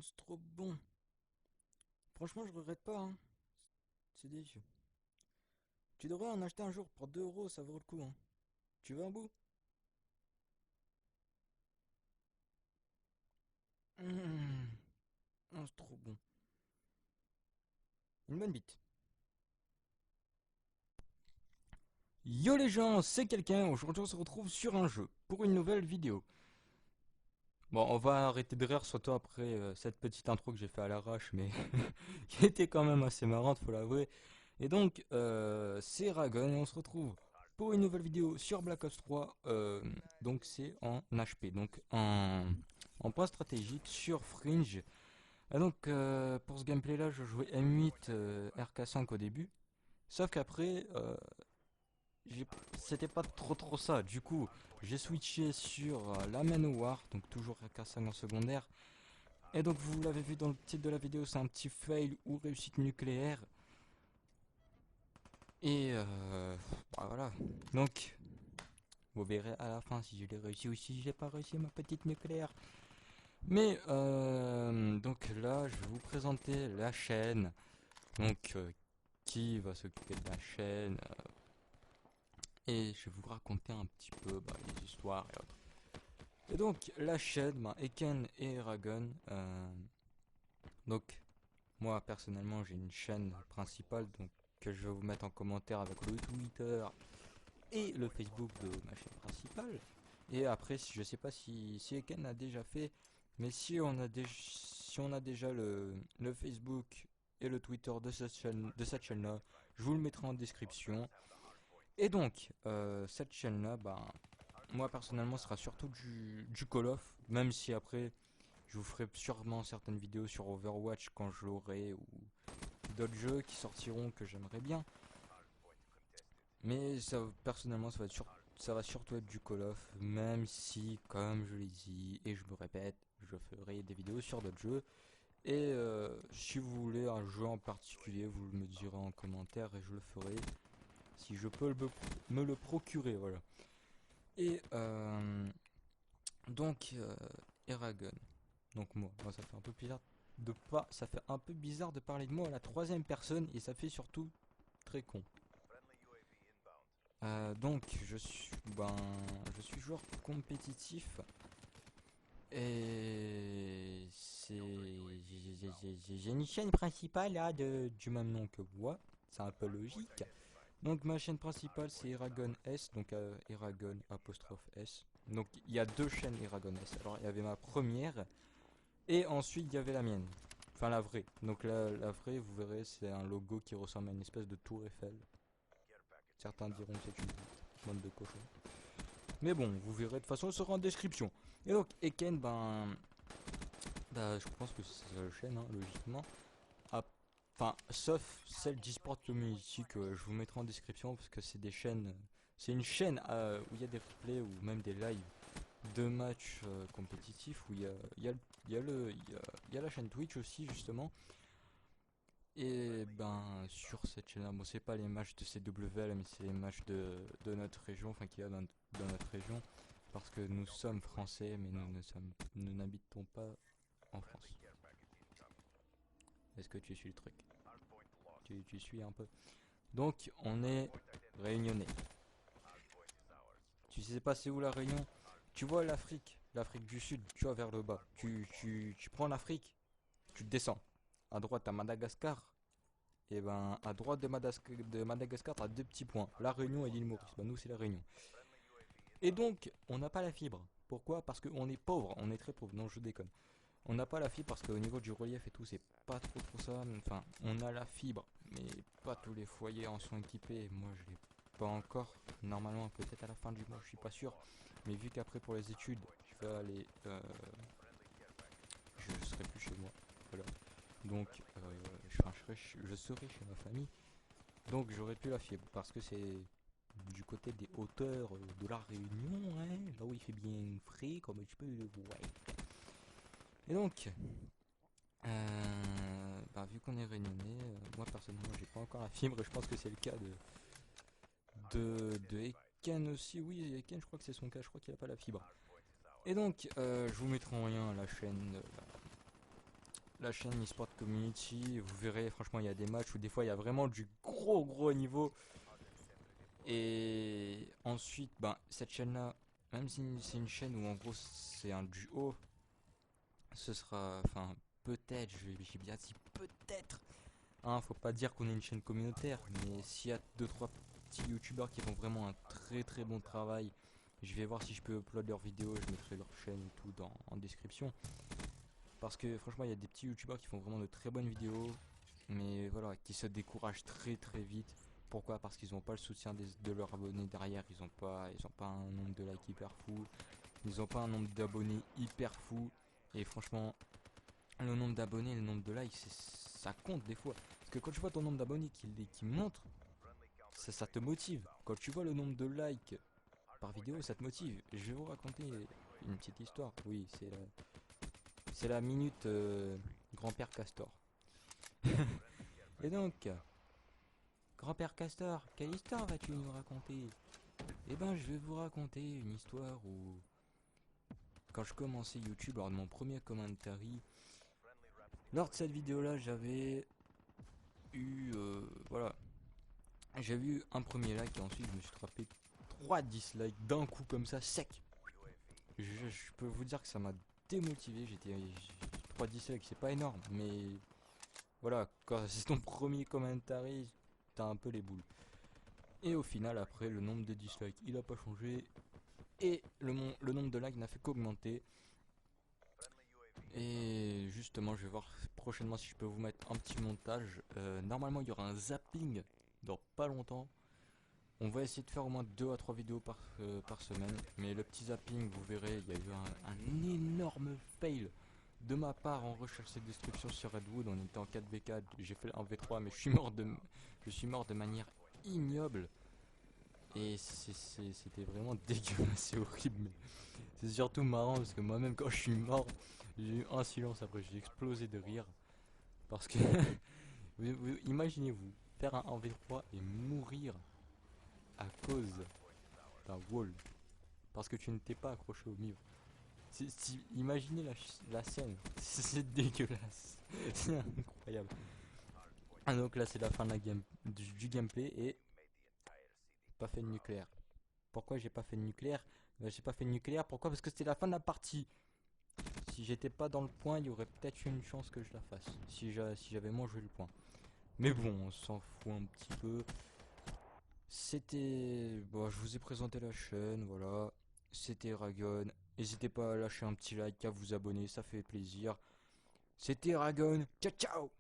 c'est trop bon. Franchement, je regrette pas, hein. C'est délicieux. Tu devrais en acheter un jour pour 2 euros, ça vaut le coup, hein. Tu veux un bout? Mmh. Oh, c'est trop bon. Une bonne bite. Yo les gens, c'est quelqu'un. Aujourd'hui, on se retrouve sur un jeu pour une nouvelle vidéo. Bon, on va arrêter de rire surtout après cette petite intro que j'ai fait à l'arrache, mais qui était quand même assez marrante, faut l'avouer. Et donc, c'est Ragon et on se retrouve pour une nouvelle vidéo sur Black Ops 3. Donc, c'est en HP, donc en point stratégique sur Fringe. Et donc, pour ce gameplay-là, je jouais M8 RK5 au début. Sauf qu'après, c'était pas trop ça. Du coup, j'ai switché sur la Manowar, donc toujours RK5 en secondaire. Et donc, vous l'avez vu dans le titre de la vidéo, c'est un petit fail ou réussite nucléaire. Et bah voilà. Donc, vous verrez à la fin si je l'ai réussi ou si j'ai pas réussi ma petite nucléaire. Mais donc là, je vais vous présenter la chaîne. Donc, qui va s'occuper de la chaîne et je vais vous raconter un petit peu les histoires et autres. Et donc, la chaîne, Eken et Eragon. Donc, moi personnellement, j'ai une chaîne principale donc que je vais vous mettre en commentaire avec le Twitter et le Facebook de ma chaîne principale. Et après, je sais pas si Eken a déjà fait, mais si on a déjà le Facebook et le Twitter de cette chaîne-là, je vous le mettrai en description. Et donc, cette chaîne-là, moi personnellement, sera surtout du Call of, même si après, je vous ferai sûrement certaines vidéos sur Overwatch quand je l'aurai, ou d'autres jeux qui sortiront que j'aimerais bien. Mais ça, personnellement, ça va surtout être du Call of, même si, comme je l'ai dit, et je me répète, je ferai des vidéos sur d'autres jeux. Et si vous voulez un jeu en particulier, vous me direz en commentaire et je le ferai. Si je peux me le procurer, voilà. Et donc, Eragon. Donc moi, ça fait un peu bizarre ça fait un peu bizarre de parler de moi à la troisième personne et ça fait surtout très con. Donc je suis joueur compétitif et j'ai une chaîne principale là du même nom que moi, c'est un peu logique. Donc ma chaîne principale c'est Eragon S, donc Eragon apostrophe S. Donc il y a deux chaînes Eragon S. Alors il y avait ma première et ensuite il y avait la mienne. Enfin la vraie. Donc la vraie, vous verrez, c'est un logo qui ressemble à une espèce de tour Eiffel. Certains diront que c'est une bande de cochons. Mais bon, vous verrez, de toute façon, ce sera en description. Et donc, Eken, je pense que c'est la chaîne, hein, logiquement. Ah, enfin, sauf celle d'eSport Community que je vous mettrai en description parce que c'est des chaînes. C'est une chaîne où il y a des replays ou même des lives de matchs compétitifs où il y a la chaîne Twitch aussi, justement. Et sur cette chaîne-là, bon, c'est pas les matchs de CWL, mais c'est les matchs de notre région, enfin qu'il y a dans notre région, parce que nous sommes français, mais nous n'habitons pas en France. Est-ce que tu suis le truc? Tu suis un peu. Donc, on est réunionnais. Tu sais pas c'est où la Réunion? Tu vois l'Afrique du Sud, tu vois vers le bas. Tu prends l'Afrique, tu descends. À droite, t'as Madagascar. Et à droite de Madagascar, t'as deux petits points, la Réunion et l'île Maurice. Nous, c'est la Réunion. Et donc, on n'a pas la fibre. Pourquoi? Parce qu'on est pauvre, on est très pauvre. Non, je déconne. On n'a pas la fibre parce qu'au niveau du relief et tout, c'est pas trop ça. Enfin, on a la fibre, mais pas tous les foyers en sont équipés. Moi, je l'ai pas encore. Normalement, peut-être à la fin du mois, je suis pas sûr. Mais vu qu'après, pour les études, je vais aller. Je serai plus chez moi. Voilà. Donc, je serai chez ma famille. Donc j'aurais pu la fibre parce que c'est du côté des hauteurs de la Réunion, hein, là où il fait bien frais, comme tu peux le voir. Et donc, vu qu'on est réunionnais, moi personnellement j'ai pas encore la fibre, et je pense que c'est le cas de Eken aussi. Oui, Eken, je crois que c'est son cas, je crois qu'il a pas la fibre. Et donc, je vous mettrai en lien la chaîne la chaîne eSport Community. Vous verrez, franchement, il y a des matchs où des fois il y a vraiment du gros niveau. Et ensuite, ben, cette chaîne-là, même si c'est une chaîne où en gros c'est un duo, ce sera, enfin, peut-être, j'ai bien dit peut-être. Hein, faut pas dire qu'on est une chaîne communautaire, mais s'il y a 2-3 petits youtubeurs qui font vraiment un très bon travail, je vais voir si je peux upload leurs vidéos, je mettrai leur chaîne et tout en description. Parce que franchement, il y a des petits youtubeurs qui font vraiment de très bonnes vidéos, mais voilà, qui se découragent très vite. Pourquoi? Parce qu'ils n'ont pas le soutien de leurs abonnés derrière, ils ont pas un nombre de likes hyper fou, ils ont pas un nombre d'abonnés hyper fou. Et franchement, le nombre d'abonnés et le nombre de likes, ça compte des fois. Parce que quand tu vois ton nombre d'abonnés qui monte, ça te motive. Quand tu vois le nombre de likes par vidéo, ça te motive. Je vais vous raconter une petite histoire. Oui, c'est la minute grand-père Castor. Et donc, grand-père Castor, quelle histoire vas-tu nous raconter? Eh ben, je vais vous raconter une histoire où, quand je commençais YouTube, lors de mon premier commentary, lors de cette vidéo-là, j'avais eu, voilà, j'avais eu un premier like et ensuite je me suis frappé 3 dislikes d'un coup comme ça, sec. Je peux vous dire que ça m'a démotivé, 3 dislikes, c'est pas énorme, mais voilà, quand c'est ton premier commentary, t'as un peu les boules. Et au final, après, le nombre de dislikes, il a pas changé. Et le nombre de likes n'a fait qu'augmenter. Et justement, je vais voir prochainement si je peux vous mettre un petit montage. Normalement, il y aura un zapping dans pas longtemps. On va essayer de faire au moins 2 à 3 vidéos par semaine. Mais le petit zapping, vous verrez, il y a eu un énorme fail de ma part en recherche et destruction sur Redwood. On était en 4v4, j'ai fait un v3, mais je suis mort de manière ignoble. Et c'était vraiment dégueulasse, c'est horrible. Mais c'est surtout marrant parce que moi-même, quand je suis mort, j'ai eu un silence après, j'ai explosé de rire. Parce que, imaginez-vous, faire un 1v3 et mourir à cause d'un wall. Parce que tu ne t'es pas accroché au mur. Imaginez la scène, c'est dégueulasse. C'est incroyable. Ah, donc là, c'est la fin de du gameplay et pas fait de nucléaire. Pourquoi j'ai pas fait de nucléaire? J'ai pas fait de nucléaire, pourquoi? Parce que c'était la fin de la partie. Si j'étais pas dans le point, il y aurait peut-être une chance que je la fasse. Si j'avais moins joué le point. Mais bon, on s'en fout un petit peu. C'était... Bon, je vous ai présenté la chaîne, voilà. C'était Eragon. N'hésitez pas à lâcher un petit like, à vous abonner, ça fait plaisir. C'était Eragon. Ciao ciao.